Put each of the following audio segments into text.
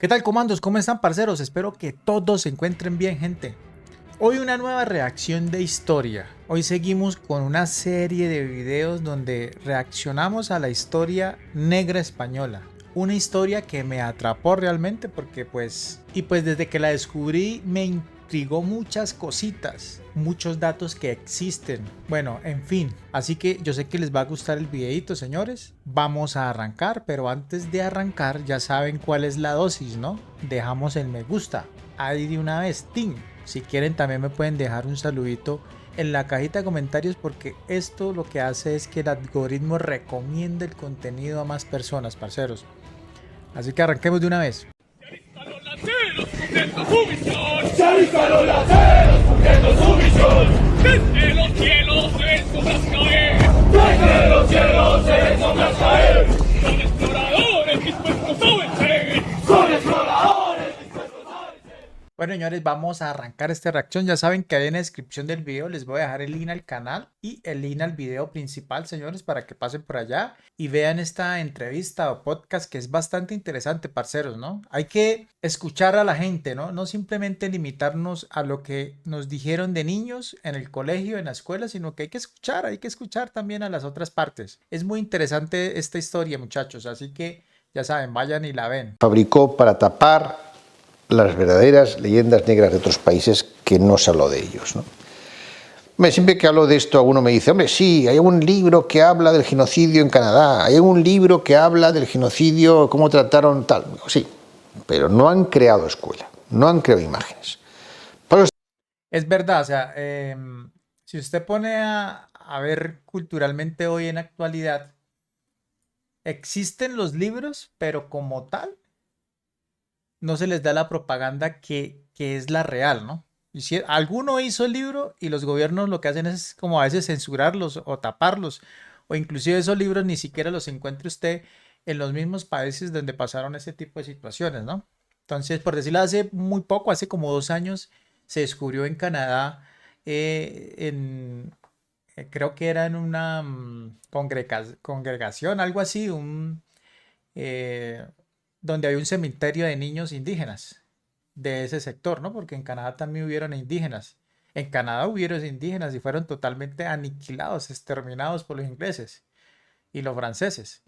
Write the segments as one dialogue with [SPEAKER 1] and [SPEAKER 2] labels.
[SPEAKER 1] ¿Qué tal, comandos? ¿Cómo están, parceros? Espero que todos se encuentren bien, gente. Hoy una nueva reacción de historia. Hoy seguimos con una serie de videos donde reaccionamos a la historia negra española. Una historia que me atrapó realmente porque pues desde que la descubrí me intrigó muchas cositas, muchos datos que existen. Bueno, en fin, así que yo sé que les va a gustar el videito, señores. Vamos a arrancar, pero antes de arrancar ya saben cuál es la dosis, ¿no? Dejamos el me gusta. Ahí de una vez, ¡ting! Si quieren también me pueden dejar un saludito en la cajita de comentarios porque esto lo que hace es que el algoritmo recomiende el contenido a más personas, parceros. Así que arranquemos de una vez.
[SPEAKER 2] Se alistan los lanceros cumpliendo su misión. Desde los cielos se ven sombras caer. Desde los cielos se ven sombras caer. Son exploradores dispuestos a vencer. Son exploradores dispuestos a vencer.
[SPEAKER 1] Bueno, señores, vamos a arrancar esta reacción. Ya saben que ahí en la descripción del video les voy a dejar el link al canal y el link al video principal, señores, para que pasen por allá y vean esta entrevista o podcast que es bastante interesante, parceros, ¿no? Hay que escuchar a la gente, ¿no? No simplemente limitarnos a lo que nos dijeron de niños en el colegio, en la escuela, sino que hay que escuchar también a las otras partes. Es muy interesante esta historia, muchachos, así que ya saben, vayan y la ven.
[SPEAKER 3] Fabricó para tapar las verdaderas leyendas negras de otros países que no se habló de ellos, ¿no? Siempre que hablo de esto, alguno me dice, hombre, sí, hay un libro que habla del genocidio en Canadá, hay un libro que habla del genocidio, cómo trataron tal. Digo, sí, pero no han creado escuela, no han creado imágenes.
[SPEAKER 1] Es verdad, o sea, si usted pone a ver culturalmente hoy en actualidad, existen los libros, pero como tal, no se les da la propaganda que es la real, ¿no? Y si alguno hizo el libro y los gobiernos lo que hacen es como a veces censurarlos o taparlos, o inclusive esos libros ni siquiera los encuentre usted en los mismos países donde pasaron ese tipo de situaciones, ¿no? Entonces, por decirlo, hace muy poco, hace como 2 años, se descubrió en Canadá, creo que era en una congregación, algo así, eh, donde había un cementerio de niños indígenas de ese sector, ¿no? Porque en Canadá también hubieron indígenas. En Canadá hubieron indígenas y fueron totalmente aniquilados, exterminados por los ingleses y los franceses.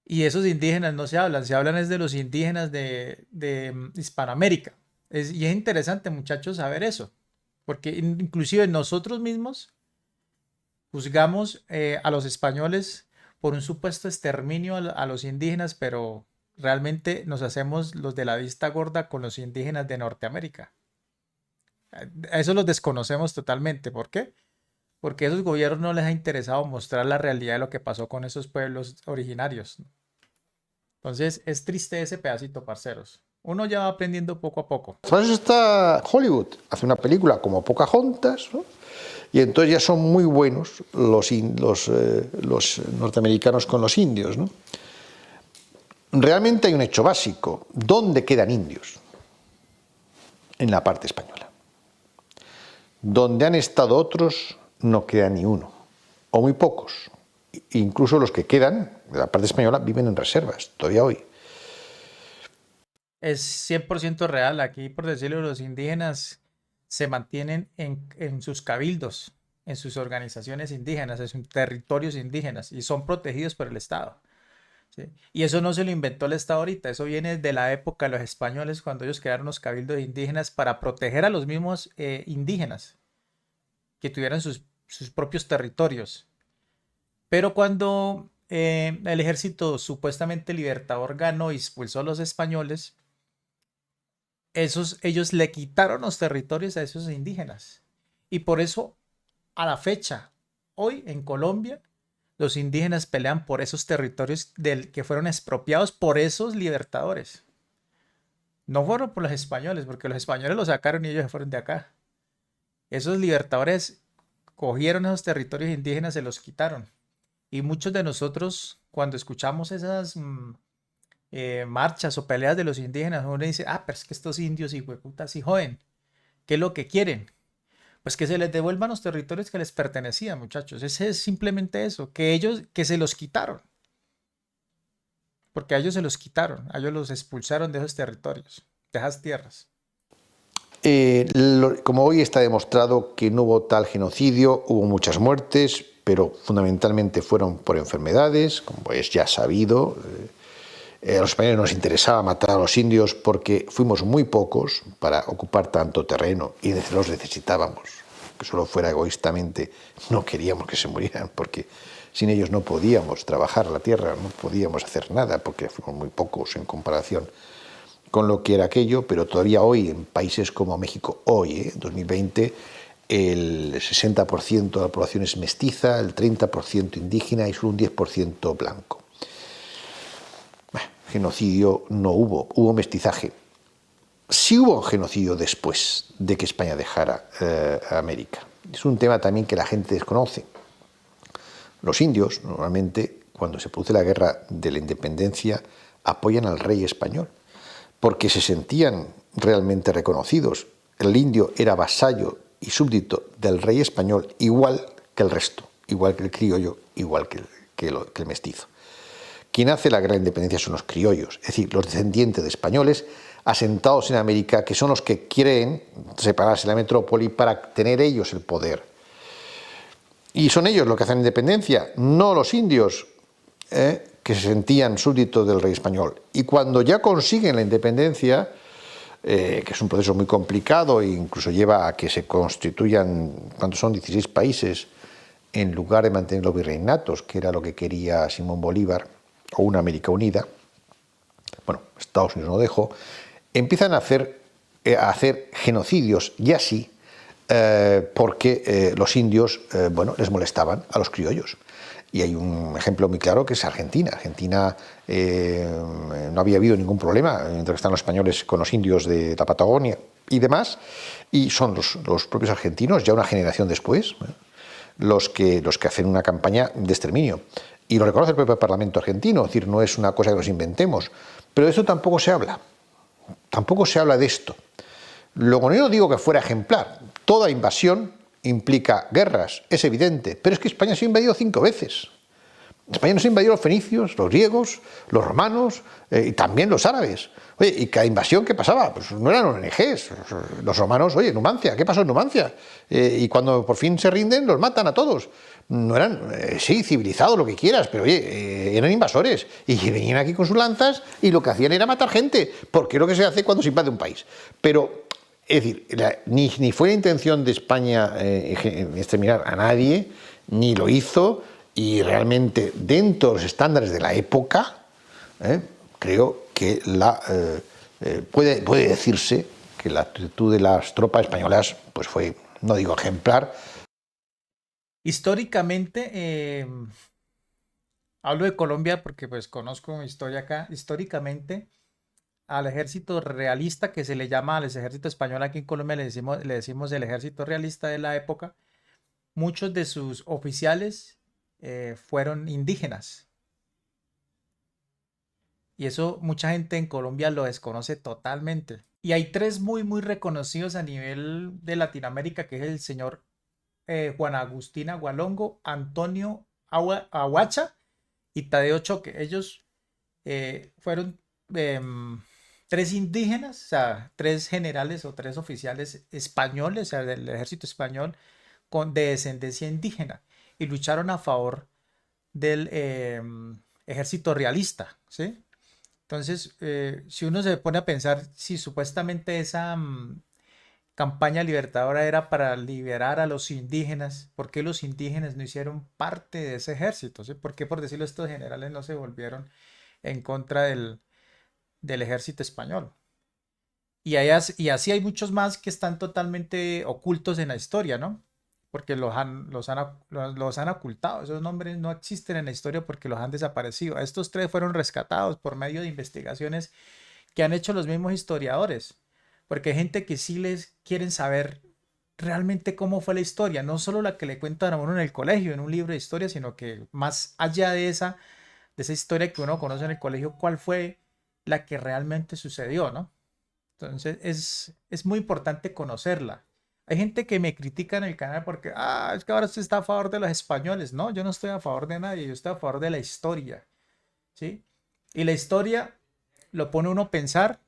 [SPEAKER 1] Y esos indígenas no se hablan es de los indígenas de Hispanoamérica. Y es interesante, muchachos, saber eso, porque inclusive nosotros mismos juzgamos a los españoles por un supuesto exterminio a los indígenas, pero realmente nos hacemos los de la vista gorda con los indígenas de Norteamérica. A eso los desconocemos totalmente. ¿Por qué? Porque a esos gobiernos no les ha interesado mostrar la realidad de lo que pasó con esos pueblos originarios. Entonces es triste ese pedacito, parceros. Uno ya va aprendiendo poco a poco.
[SPEAKER 3] Para eso está Hollywood, hace una película como Pocahontas, ¿no? Y entonces ya son muy buenos los norteamericanos con los indios, ¿no? Realmente hay un hecho básico. ¿Dónde quedan indios? En la parte española. Donde han estado otros no queda ni uno, o muy pocos. Incluso los que quedan de la parte española viven en reservas, todavía hoy.
[SPEAKER 1] Es 100% real. Aquí, por decirlo, los indígenas se mantienen en sus cabildos, en sus organizaciones indígenas, en sus territorios indígenas y son protegidos por el Estado. ¿Sí? Y eso no se lo inventó el Estado ahorita, eso viene de la época de los españoles cuando ellos crearon los cabildos indígenas para proteger a los mismos indígenas que tuvieran sus propios territorios. Pero cuando el ejército supuestamente libertador ganó y expulsó a los españoles, ellos le quitaron los territorios a esos indígenas. Y por eso, a la fecha, hoy en Colombia, los indígenas pelean por esos territorios que fueron expropiados por esos libertadores. No fueron por los españoles, porque los españoles los sacaron y ellos se fueron de acá. Esos libertadores cogieron esos territorios indígenas, se los quitaron. Y muchos de nosotros, cuando escuchamos esas marchas o peleas de los indígenas, uno dice, ah, pero es que estos indios y hueputas y joden, ¿qué es lo que quieren? Pues que se les devuelvan los territorios que les pertenecían, muchachos. Ese es simplemente eso, que ellos, que se los quitaron. porque a ellos se los quitaron, a ellos los expulsaron de esos territorios, de esas tierras.
[SPEAKER 3] Como hoy está demostrado que no hubo tal genocidio, hubo muchas muertes, pero fundamentalmente fueron por enfermedades, como es ya sabido. A los españoles nos interesaba matar a los indios porque fuimos muy pocos para ocupar tanto terreno y los necesitábamos, que solo fuera egoístamente no queríamos que se murieran, porque sin ellos no podíamos trabajar la tierra, no podíamos hacer nada, porque fuimos muy pocos en comparación con lo que era aquello. Pero todavía hoy, en países como México, hoy, en 2020, el 60% de la población es mestiza, el 30% indígena y solo un 10% blanco. Bueno, genocidio no hubo, hubo mestizaje. Sí hubo genocidio después de que España dejara América. Es un tema también que la gente desconoce. Los indios, normalmente, cuando se produce la guerra de la independencia, apoyan al rey español, porque se sentían realmente reconocidos. El indio era vasallo y súbdito del rey español, igual que el resto, igual que el criollo, igual que el mestizo. Quien hace la guerra de independencia son los criollos, es decir, los descendientes de españoles asentados en América, que son los que quieren separarse de la metrópoli para tener ellos el poder. Y son ellos los que hacen independencia, no los indios, que se sentían súbditos del rey español. Y cuando ya consiguen la independencia, que es un proceso muy complicado e incluso lleva a que se constituyan, ¿cuántos son? 16 países, en lugar de mantener los virreinatos, que era lo que quería Simón Bolívar, o una América unida. Bueno, Estados Unidos no dejó. Empiezan a hacer genocidios, ya sí, porque los indios, les molestaban a los criollos. Y hay un ejemplo muy claro que es Argentina. Argentina no había habido ningún problema entre que están los españoles con los indios de la Patagonia y demás, y son los propios argentinos, ya una generación después, los que hacen una campaña de exterminio. Y lo reconoce el propio Parlamento argentino, es decir, no es una cosa que nos inventemos. Pero de eso tampoco se habla. Tampoco se habla de esto. Luego, yo no digo que fuera ejemplar. Toda invasión implica guerras, es evidente. Pero es que España se ha invadido 5 veces. España nos ha invadido los fenicios, los griegos, los romanos y también los árabes. Oye, ¿y cada invasión qué pasaba? Pues no eran ONGs. Los romanos, oye, Numancia, ¿qué pasó en Numancia? Y cuando por fin se rinden, los matan a todos. No eran, sí, civilizados, lo que quieras, pero oye, eran invasores. Y venían aquí con sus lanzas y lo que hacían era matar gente, porque es lo que se hace cuando se invade un país. Pero, es decir, ni fue la intención de España exterminar a nadie, ni lo hizo. Y realmente, dentro de los estándares de la época, creo que puede decirse que la actitud de las tropas españolas pues fue, no digo ejemplar.
[SPEAKER 1] Históricamente, hablo de Colombia porque pues conozco mi historia acá. Históricamente, al ejército realista, que se le llama al ejército español aquí en Colombia, le decimos el ejército realista de la época, muchos de sus oficiales fueron indígenas. Y eso mucha gente en Colombia lo desconoce totalmente. Y hay 3 muy, muy reconocidos a nivel de Latinoamérica, que es el señor Juan Agustín Agualongo, Antonio Aguacha y Tadeo Choque. Ellos fueron 3 indígenas, o sea, 3 generales o 3 oficiales españoles, o sea, del ejército español, de descendencia indígena, y lucharon a favor del ejército realista, ¿sí? Entonces, si uno se pone a pensar si supuestamente esa campaña libertadora era para liberar a los indígenas, ¿por qué los indígenas no hicieron parte de ese ejército? ¿Sí? ¿Por qué, por decirlo, estos generales no se volvieron en contra del ejército español? Y así hay muchos más que están totalmente ocultos en la historia, ¿no? Porque los han ocultado. Esos nombres no existen en la historia porque los han desaparecido. Estos 3 fueron rescatados por medio de investigaciones que han hecho los mismos historiadores. Porque hay gente que sí les quieren saber realmente cómo fue la historia. No solo la que le cuentan a uno en el colegio, en un libro de historia, sino que más allá de esa historia que uno conoce en el colegio, cuál fue la que realmente sucedió, ¿no? Entonces es muy importante conocerla. Hay gente que me critica en el canal porque, es que ahora usted está a favor de los españoles. No, yo no estoy a favor de nadie, yo estoy a favor de la historia, ¿sí? Y la historia lo pone uno a pensar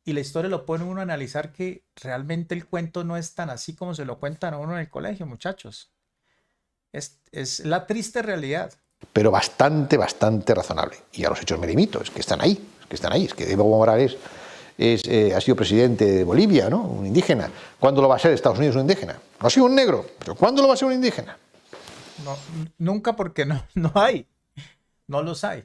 [SPEAKER 1] y la historia lo pone uno a analizar que realmente el cuento no es tan así como se lo cuentan a uno en el colegio, muchachos. Es la triste realidad.
[SPEAKER 3] Pero bastante, bastante razonable. Y a los hechos me limito, es que están ahí, es que están ahí. Es que Evo Morales ha sido presidente de Bolivia, ¿no? Un indígena. ¿Cuándo lo va a ser Estados Unidos un indígena? No ha sido un negro, pero ¿cuándo lo va a ser un indígena?
[SPEAKER 1] No, nunca porque no hay. No los hay.